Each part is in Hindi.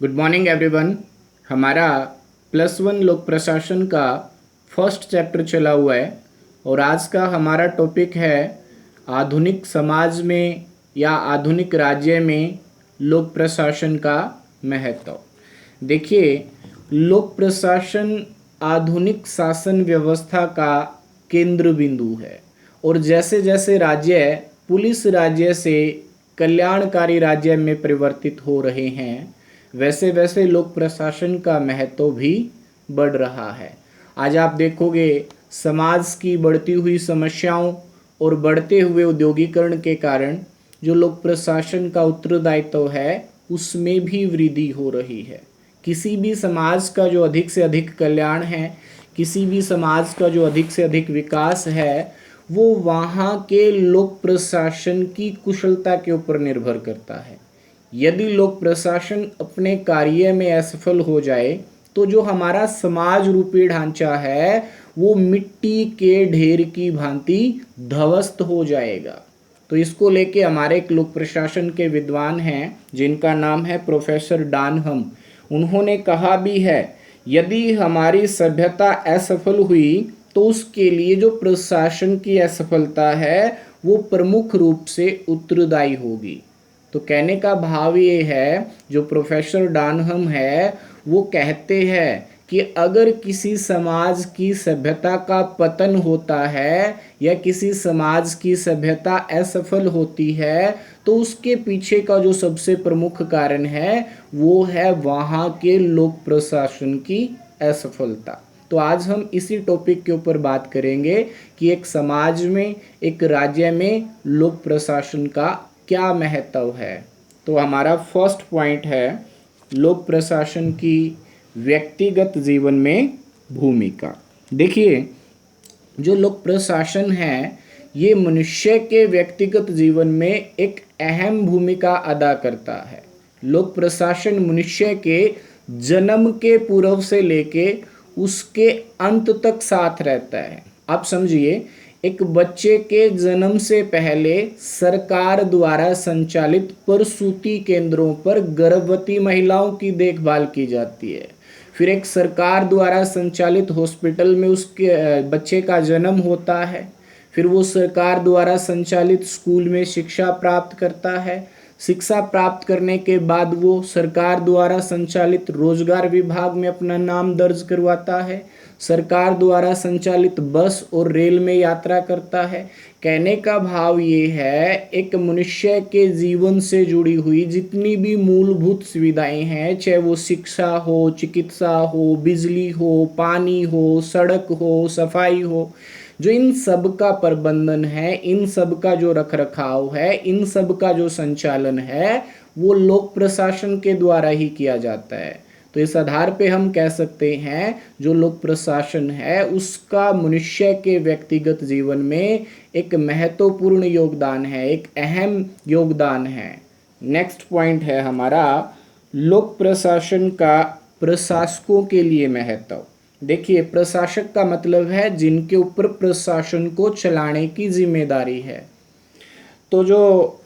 Good morning everyone. हमारा +1 लोक प्रशासन का फर्स्ट चैप्टर चला हुआ है और आज का हमारा टॉपिक है आधुनिक समाज में या आधुनिक राज्य में लोक प्रशासन का महत्व। देखिए, लोक प्रशासन आधुनिक शासन व्यवस्था का केंद्र बिंदु है और जैसे जैसे राज्य पुलिस राज्य से कल्याणकारी राज्य में परिवर्तित हो रहे हैं वैसे वैसे लोक प्रशासन का महत्व भी बढ़ रहा है। आज आप देखोगे समाज की बढ़ती हुई समस्याओं और बढ़ते हुए औद्योगिकरण के कारण जो लोक प्रशासन का उत्तरदायित्व है उसमें भी वृद्धि हो रही है। किसी भी समाज का जो अधिक से अधिक कल्याण है, किसी भी समाज का जो अधिक से अधिक विकास है, वो वहाँ के लोक प्रशासन की कुशलता के ऊपर निर्भर करता है। यदि लोक प्रशासन अपने कार्य में असफल हो जाए तो जो हमारा समाज रूपी ढांचा है वो मिट्टी के ढेर की भांति ध्वस्त हो जाएगा। तो इसको लेके हमारे एक लोक प्रशासन के विद्वान हैं जिनका नाम है प्रोफेसर डानहम। उन्होंने कहा भी है, यदि हमारी सभ्यता असफल हुई तो उसके लिए जो प्रशासन की असफलता है वो प्रमुख रूप से उत्तरदायी होगी। तो कहने का भाव ये है, जो प्रोफेसर डानहम है वो कहते हैं कि अगर किसी समाज की सभ्यता का पतन होता है या किसी समाज की सभ्यता असफल होती है तो उसके पीछे का जो सबसे प्रमुख कारण है वो है वहाँ के लोक प्रशासन की असफलता। तो आज हम इसी टॉपिक के ऊपर बात करेंगे कि एक समाज में, एक राज्य में लोक प्रशासन का क्या महत्व है। तो हमारा फर्स्ट पॉइंट है लोक प्रशासन की व्यक्तिगत जीवन में भूमिका। देखिए, जो लोक प्रशासन है ये मनुष्य के व्यक्तिगत जीवन में एक अहम भूमिका अदा करता है। लोक प्रशासन मनुष्य के जन्म के पूर्व से लेके उसके अंत तक साथ रहता है। आप समझिए, एक बच्चे के जन्म से पहले सरकार द्वारा संचालित प्रसूति केंद्रों पर गर्भवती महिलाओं की देखभाल की जाती है। फिर एक सरकार द्वारा संचालित हॉस्पिटल में उसके बच्चे का जन्म होता है। फिर वो सरकार द्वारा संचालित स्कूल में शिक्षा प्राप्त करता है। शिक्षा प्राप्त करने के बाद वो सरकार द्वारा संचालित रोजगार विभाग में अपना नाम दर्ज करवाता है। सरकार द्वारा संचालित बस और रेल में यात्रा करता है। कहने का भाव ये है, एक मनुष्य के जीवन से जुड़ी हुई जितनी भी मूलभूत सुविधाएं हैं, चाहे वो शिक्षा हो, चिकित्सा हो, बिजली हो, पानी हो, सड़क हो, सफाई हो, जो इन सब का प्रबंधन है, इन सब का जो रखरखाव है, इन सब का जो संचालन है वो लोक प्रशासन के द्वारा ही किया जाता है। तो इस आधार पे हम कह सकते हैं जो लोक प्रशासन है उसका मनुष्य के व्यक्तिगत जीवन में एक महत्वपूर्ण योगदान है, एक अहम योगदान है। नेक्स्ट पॉइंट है हमारा लोक प्रशासन का प्रशासकों के लिए महत्व। देखिए, प्रशासक का मतलब है जिनके ऊपर प्रशासन को चलाने की जिम्मेदारी है। तो जो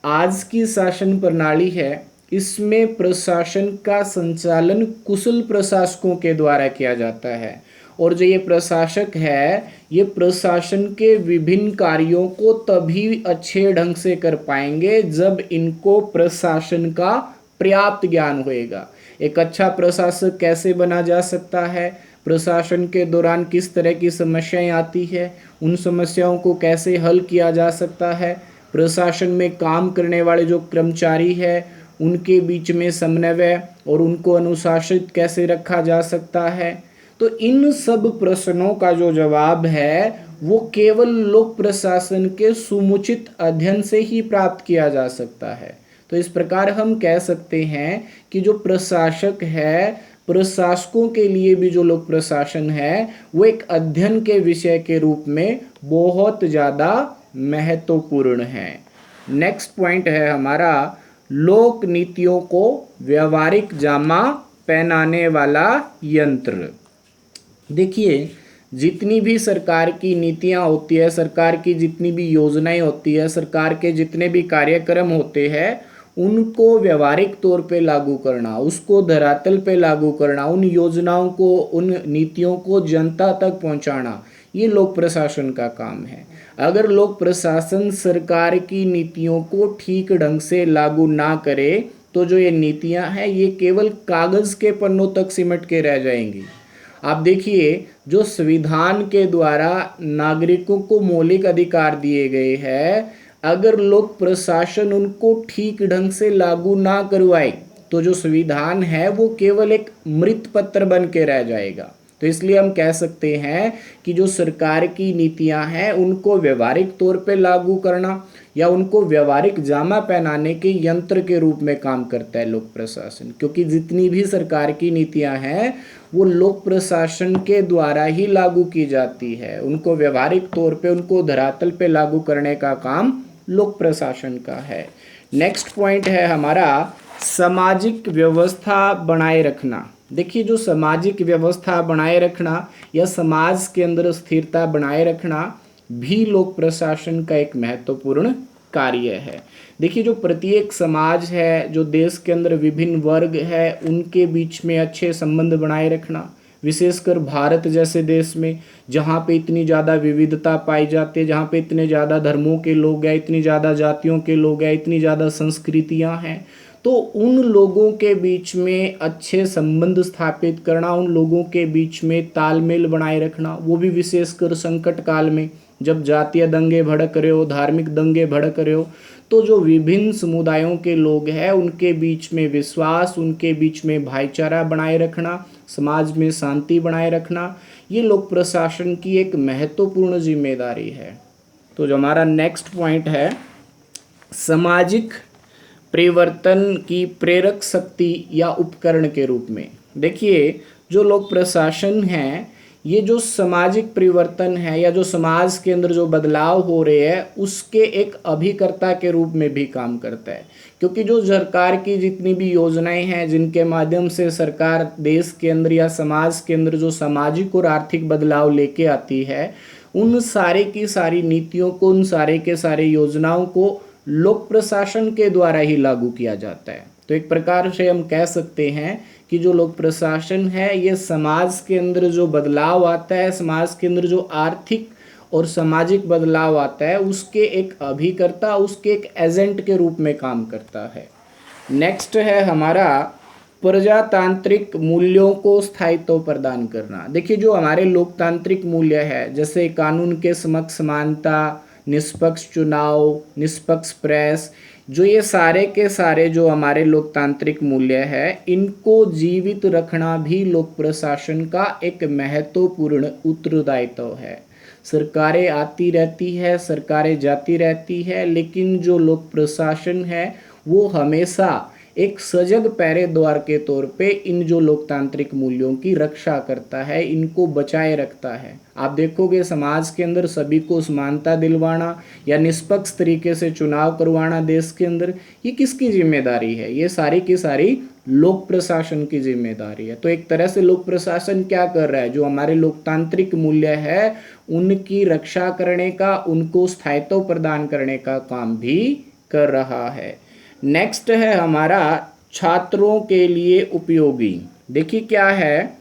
आज की शासन प्रणाली है इसमें प्रशासन का संचालन कुशल प्रशासकों के द्वारा किया जाता है और जो ये प्रशासक है ये प्रशासन के विभिन्न कार्यों को तभी अच्छे ढंग से कर पाएंगे जब इनको प्रशासन का पर्याप्त ज्ञान होएगा। एक अच्छा प्रशासक कैसे बना जा सकता है, प्रशासन के दौरान किस तरह की समस्याएं आती है, उन समस्याओं को कैसे हल किया जा सकता है, प्रशासन में काम करने वाले जो कर्मचारी है उनके बीच में समन्वय और उनको अनुशासित कैसे रखा जा सकता है। तो इन सब प्रश्नों का जो जवाब है वो केवल लोक प्रशासन के समुचित अध्ययन से ही प्राप्त किया जा सकता है। तो इस प्रकार हम कह सकते हैं कि जो प्रशासक है, प्रशासकों के लिए भी जो लोक प्रशासन है वो एक अध्ययन के विषय के रूप में बहुत ज़्यादा महत्वपूर्ण है। नेक्स्ट पॉइंट है हमारा लोक नीतियों को व्यवहारिक जामा पहनाने वाला यंत्र। देखिए, जितनी भी सरकार की नीतियां होती है, सरकार की जितनी भी योजनाएं होती है, सरकार के जितने भी कार्यक्रम होते हैं उनको व्यवहारिक तौर पे लागू करना, उसको धरातल पे लागू करना, उन योजनाओं को, उन नीतियों को जनता तक पहुंचाना, ये लोक प्रशासन का काम है। अगर लोक प्रशासन सरकार की नीतियों को ठीक ढंग से लागू ना करे तो जो ये नीतियां हैं ये केवल कागज के पन्नों तक सिमट के रह जाएंगी। आप देखिए, जो संविधान के द्वारा नागरिकों को मौलिक अधिकार दिए गए हैं, अगर लोक प्रशासन उनको ठीक ढंग से लागू ना करवाए तो जो संविधान है वो केवल एक मृत पत्र बन के रह जाएगा। तो इसलिए हम कह सकते हैं कि जो सरकार की नीतियां हैं उनको व्यवहारिक तौर पे लागू करना या उनको व्यवहारिक जामा पहनाने के यंत्र के रूप में काम करता है लोक प्रशासन, क्योंकि जितनी भी सरकार की नीतियां हैं वो लोक प्रशासन के द्वारा ही लागू की जाती है। उनको व्यवहारिक तौर पे, उनको धरातल पे लागू करने का काम लोक प्रशासन का है। नेक्स्ट पॉइंट है हमारा सामाजिक व्यवस्था बनाए रखना। देखिए, जो सामाजिक व्यवस्था बनाए रखना या समाज के अंदर स्थिरता बनाए रखना भी लोक प्रशासन का एक महत्वपूर्ण कार्य है। देखिए, जो प्रत्येक समाज है, जो देश के अंदर विभिन्न वर्ग है, उनके बीच में अच्छे संबंध बनाए रखना, विशेषकर भारत जैसे देश में जहाँ पे इतनी ज़्यादा विविधता पाई जाती है, जहाँ पे इतने ज़्यादा धर्मों के लोग हैं, इतनी ज़्यादा जातियों के लोग हैं, इतनी ज़्यादा संस्कृतियाँ हैं, तो उन लोगों के बीच में अच्छे संबंध स्थापित करना, उन लोगों के बीच में तालमेल बनाए रखना, वो भी विशेषकर संकट काल में जब जातीय दंगे भड़क रहे हो, धार्मिक दंगे भड़क रहे हो, तो जो विभिन्न समुदायों के लोग हैं उनके बीच में विश्वास, उनके बीच में भाईचारा बनाए रखना, समाज में शांति बनाए रखना, ये लोक प्रशासन की एक महत्वपूर्ण जिम्मेदारी है। तो जो हमारा नेक्स्ट पॉइंट है सामाजिक परिवर्तन की प्रेरक शक्ति या उपकरण के रूप में। देखिए, जो लोक प्रशासन है ये जो सामाजिक परिवर्तन है या जो समाज के अंदर जो बदलाव हो रहे हैं उसके एक अभिकर्ता के रूप में भी काम करता है, क्योंकि जो सरकार की जितनी भी योजनाएं हैं जिनके माध्यम से सरकार देश के अंदर या समाज के अंदर जो सामाजिक और आर्थिक बदलाव लेके आती है, उन सारे की सारी नीतियों को, उन सारे के सारे योजनाओं को लोक प्रशासन के द्वारा ही लागू किया जाता है। तो एक प्रकार से हम कह सकते हैं कि जो लोक प्रशासन है ये समाज के अंदर जो बदलाव आता है, समाज के अंदर जो आर्थिक और सामाजिक बदलाव आता है उसके एक अभिकर्ता, उसके एक एजेंट के रूप में काम करता है। नेक्स्ट है हमारा प्रजातांत्रिक मूल्यों को स्थायित्व प्रदान करना। देखिए, जो हमारे लोकतांत्रिक मूल्य है जैसे कानून के समक्ष समानता, निष्पक्ष चुनाव, निष्पक्ष प्रेस, जो ये सारे के सारे जो हमारे लोकतांत्रिक मूल्य है इनको जीवित रखना भी लोक प्रशासन का एक महत्वपूर्ण उत्तरदायित्व है। सरकारें आती रहती है, सरकारें जाती रहती है, लेकिन जो लोक प्रशासन है वो हमेशा एक सजग पहरे द्वार के तौर पे इन जो लोकतांत्रिक मूल्यों की रक्षा करता है, इनको बचाए रखता है। आप देखोगे समाज के अंदर सभी को समानता दिलवाना या निष्पक्ष तरीके से चुनाव करवाना देश के अंदर, ये किसकी जिम्मेदारी है? ये सारी की सारी लोक प्रशासन की जिम्मेदारी है। तो एक तरह से लोक प्रशासन क्या कर रहा है, जो हमारे लोकतांत्रिक मूल्य है उनकी रक्षा करने का, उनको स्थायित्व प्रदान करने का काम भी कर रहा है। नेक्स्ट है हमारा छात्रों के लिए उपयोगी। देखिए, क्या है,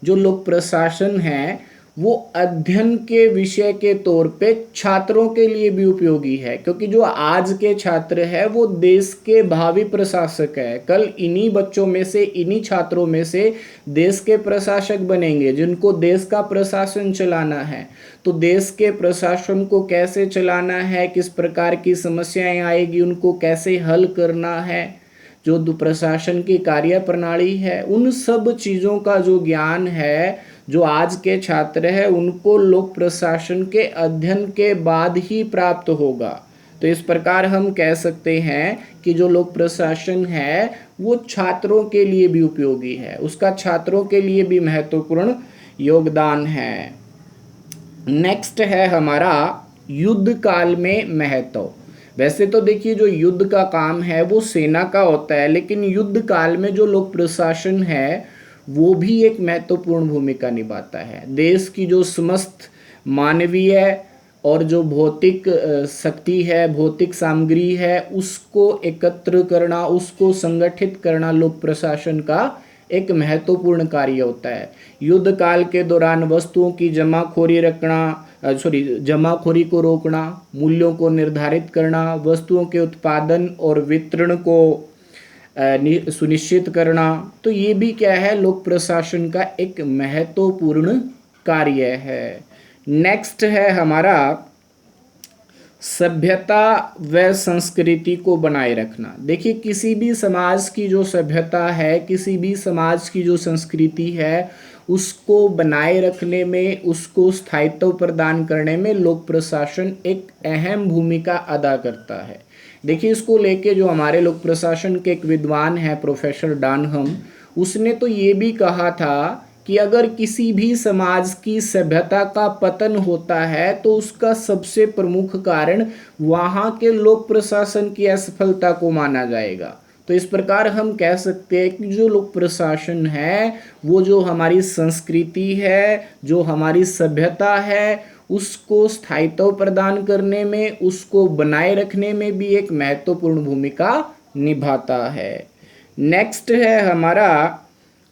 जो लोक प्रशासन है वो अध्ययन के विषय के तौर पे छात्रों के लिए भी उपयोगी है, क्योंकि जो आज के छात्र है वो देश के भावी प्रशासक है। कल इन्हीं बच्चों में से, इन्हीं छात्रों में से देश के प्रशासक बनेंगे जिनको देश का प्रशासन चलाना है। तो देश के प्रशासन को कैसे चलाना है, किस प्रकार की समस्याएं आएगी, उनको कैसे हल करना है, जो प्रशासन की कार्य प्रणाली है, उन सब चीज़ों का जो ज्ञान है जो आज के छात्र हैं उनको लोक प्रशासन के अध्ययन के बाद ही प्राप्त होगा। तो इस प्रकार हम कह सकते हैं कि जो लोक प्रशासन है वो छात्रों के लिए भी उपयोगी है, उसका छात्रों के लिए भी महत्वपूर्ण योगदान है। नेक्स्ट है हमारा युद्ध काल में महत्व। वैसे तो देखिए, जो युद्ध का काम है वो सेना का होता है, लेकिन युद्ध काल में जो लोक प्रशासन है वो भी एक महत्वपूर्ण भूमिका निभाता है। देश की जो समस्त मानवीय और जो भौतिक शक्ति है, भौतिक सामग्री है, उसको एकत्र करना, उसको संगठित करना लोक प्रशासन का एक महत्वपूर्ण कार्य होता है। युद्ध काल के दौरान वस्तुओं की जमाखोरी को रोकना, मूल्यों को निर्धारित करना, वस्तुओं के उत्पादन और वितरण को सुनिश्चित करना, तो ये भी क्या है, लोक प्रशासन का एक महत्वपूर्ण कार्य है। नेक्स्ट है हमारा सभ्यता व संस्कृति को बनाए रखना। देखिए, किसी भी समाज की जो सभ्यता है, किसी भी समाज की जो संस्कृति है, उसको बनाए रखने में, उसको स्थायित्व प्रदान करने में लोक प्रशासन एक अहम भूमिका अदा करता है। देखिए, इसको लेके जो हमारे लोक प्रशासन के एक विद्वान हैं प्रोफेसर डानहम, उसने तो ये भी कहा था कि अगर किसी भी समाज की सभ्यता का पतन होता है तो उसका सबसे प्रमुख कारण वहाँ के लोक प्रशासन की असफलता को माना जाएगा। तो इस प्रकार हम कह सकते हैं कि जो लोक प्रशासन है, वो जो हमारी संस्कृति है, जो हमारी सभ्यता है, उसको स्थायित्व प्रदान करने में, उसको बनाए रखने में भी एक महत्वपूर्ण भूमिका निभाता है। नेक्स्ट है हमारा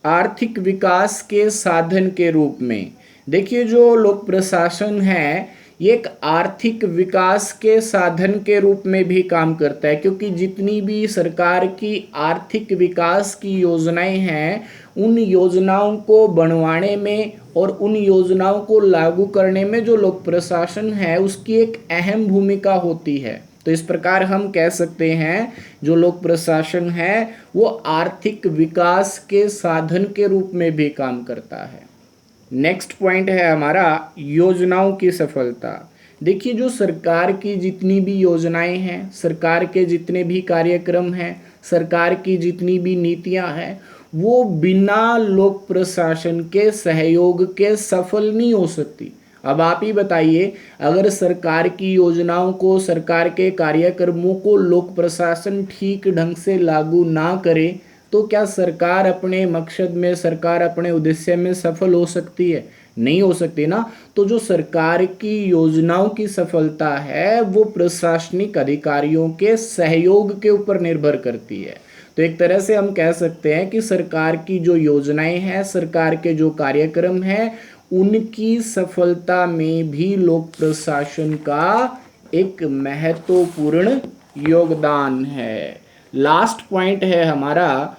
आर्थिक विकास के साधन के रूप में। देखिए, जो लोक प्रशासन है, ये एक आर्थिक विकास के साधन के रूप में भी काम करता है, क्योंकि जितनी भी सरकार की आर्थिक विकास की योजनाएं हैं, उन योजनाओं को बनवाने में और उन योजनाओं को लागू करने में जो लोक प्रशासन है, उसकी एक अहम भूमिका होती है। तो इस प्रकार हम कह सकते हैं जो लोक प्रशासन है वो आर्थिक विकास के साधन के रूप में भी काम करता है। नेक्स्ट पॉइंट है हमारा योजनाओं की सफलता। देखिए, जो सरकार की जितनी भी योजनाएं हैं, सरकार के जितने भी कार्यक्रम हैं, सरकार की जितनी भी नीतियां हैं, वो बिना लोक प्रशासन के सहयोग के सफल नहीं हो सकती। अब आप ही बताइए, अगर सरकार की योजनाओं को, सरकार के कार्यक्रमों को लोक प्रशासन ठीक ढंग से लागू ना करे तो क्या सरकार अपने मकसद में, सरकार अपने उद्देश्य में सफल हो सकती है? नहीं हो सकती ना। तो जो सरकार की योजनाओं की सफलता है वो प्रशासनिक अधिकारियों के सहयोग के ऊपर निर्भर करती है। तो एक तरह से हम कह सकते हैं कि सरकार की जो योजनाएं हैं, सरकार के जो कार्यक्रम हैं, उनकी सफलता में भी लोक प्रशासन का एक महत्वपूर्ण योगदान है। लास्ट पॉइंट है हमारा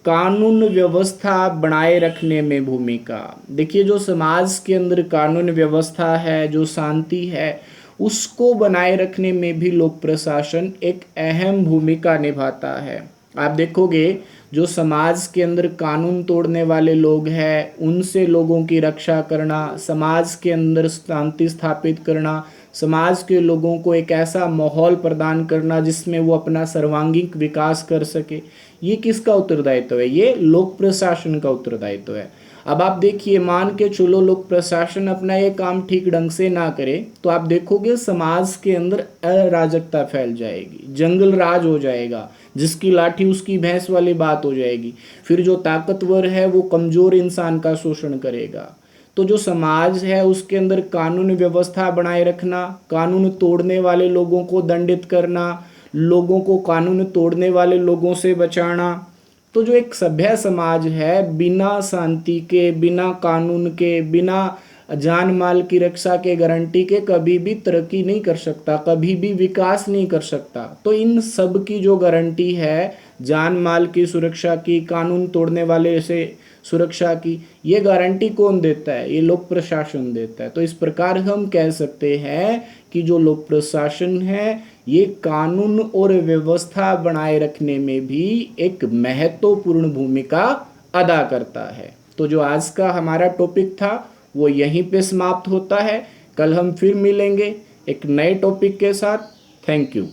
कानून व्यवस्था बनाए रखने में भूमिका। देखिए, जो समाज के अंदर कानून व्यवस्था है, जो शांति है, उसको बनाए रखने में भी लोक प्रशासन एक अहम भूमिका निभाता है। आप देखोगे, जो समाज के अंदर कानून तोड़ने वाले लोग हैं, उनसे लोगों की रक्षा करना, समाज के अंदर शांति स्थापित करना, समाज के लोगों को एक ऐसा माहौल प्रदान करना जिसमें वो अपना सर्वांगीण विकास कर सके, ये किसका उत्तरदायित्व है? ये लोक प्रशासन का उत्तरदायित्व है। अब आप देखिए, मान के चलो लोक प्रशासन अपना ये काम ठीक ढंग से ना करे तो आप देखोगे समाज के अंदर अराजकता फैल जाएगी, जंगल राज हो जाएगा, जिसकी लाठी उसकी भैंस वाली बात हो जाएगी। फिर जो ताकतवर है वो कमजोर इंसान का शोषण करेगा। तो जो समाज है उसके अंदर कानून व्यवस्था बनाए रखना, कानून तोड़ने वाले लोगों को दंडित करना, लोगों को कानून तोड़ने वाले लोगों से बचाना। तो जो एक सभ्य समाज है, बिना शांति के, बिना कानून के, बिना जान माल की रक्षा के गारंटी के कभी भी तरक्की नहीं कर सकता, कभी भी विकास नहीं कर सकता। तो इन सब की जो गारंटी है, जान माल की सुरक्षा की, कानून तोड़ने वाले से सुरक्षा की, ये गारंटी कौन देता है? ये लोक प्रशासन देता है। तो इस प्रकार हम कह सकते हैं कि जो लोक प्रशासन है ये कानून और व्यवस्था बनाए रखने में भी एक महत्वपूर्ण भूमिका अदा करता है। तो जो आज का हमारा टॉपिक था वो यहीं पे समाप्त होता है। कल हम फिर मिलेंगे एक नए टॉपिक के साथ। Thank you.